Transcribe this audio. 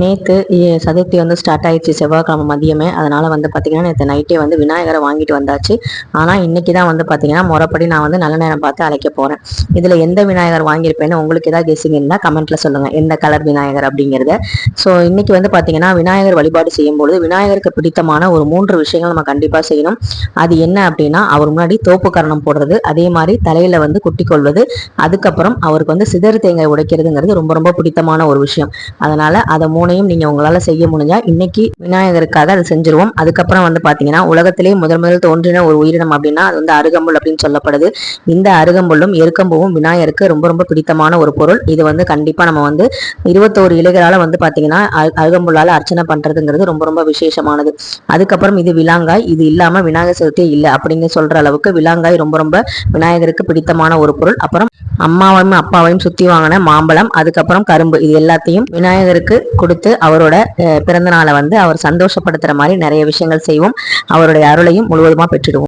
நேற்று சதுர்த்தி வந்து ஸ்டார்ட் ஆயிடுச்சு செவ்வாய்க்கிழமை மதியமே. அதனால் வந்து பார்த்திங்கன்னா நேற்று நைட்டே வந்து விநாயகரை வாங்கிட்டு வந்தாச்சு. ஆனால் இன்றைக்கி தான் வந்து பார்த்திங்கன்னா முறைப்படி நான் வந்து நல்ல நேரம் பார்த்து அழைக்க போகிறேன். இதில் எந்த விநாயகர் வாங்கியிருப்பேன்னு உங்களுக்கு ஏதாவது கெஸ்ஸிங் இருந்தால் கமெண்ட்டில் சொல்லுங்கள், எந்த கலர் விநாயகர் அப்படிங்கிறத. ஸோ இன்றைக்கி வந்து பார்த்திங்கன்னா விநாயகர் வழிபாடு செய்யும்போது விநாயகருக்கு பிடித்தமான ஒரு 3 விஷயங்கள் நம்ம கண்டிப்பாக செய்யணும். அது என்ன அப்படின்னா, அவர் முன்னாடி தோப்பு கரணம் போடுறது, அதே மாதிரி தலையில் வந்து குட்டி கொள்வது, அதுக்கப்புறம் அவருக்கு வந்து சிதறு தேங்காய் உடைக்கிறதுங்கிறது ரொம்ப ரொம்ப பிடித்தமான ஒரு விஷயம். அதனால் அதை 3ஐயும் நீங்கள் உங்களால் செய்ய முடிஞ்சால் இன்னைக்கு விநாயகருக்காக அதை செஞ்சிருவோம். அதுக்கப்புறம் வந்து பார்த்தீங்கன்னா, உலகத்திலேயே முதல் தோன்றின ஒரு உயிரினம் அப்படின்னா அது வந்து அருகம்புல் அப்படின்னு சொல்லப்படுது. இந்த அருகம்புல்லும் எருக்கம்பூவும் விநாயகருக்கு ரொம்ப ரொம்ப பிடித்தமான ஒரு பொருள். இது வந்து கண்டிப்பாக நம்ம வந்து 21 இலைகளால் வந்து பார்த்தீங்கன்னா அருகம்புல்லால் அர்ச்சனை பண்ணுறதுங்கிறது ரொம்ப ரொம்ப விசேஷமானது. அதுக்கப்புறம் இது விலாங்காய். இது இல்லாமல் விநாயகர் சதுர்த்தியே இல்லை அப்படின்னு சொல்கிற அளவுக்கு விலாங்காய் ரொம்ப ரொம்ப விநாயகருக்கு பிடித்தமான ஒரு பொருள். அப்புறம் அம்மாவையும் அப்பாவையும் சுற்றி வாங்கின மாம்பழம், அதுக்கப்புறம் கரும்பு, இது எல்லாத்தையும் விநாயகருக்கு கொடுத்து அவரோட பிறந்த நாளை வந்து அவர் சந்தோஷப்படுத்துகிற மாதிரி நிறைய விஷயங்கள் செய்வோம். அவருடைய அருளையும் முழுவதுமாக பெற்றுடுவோம்.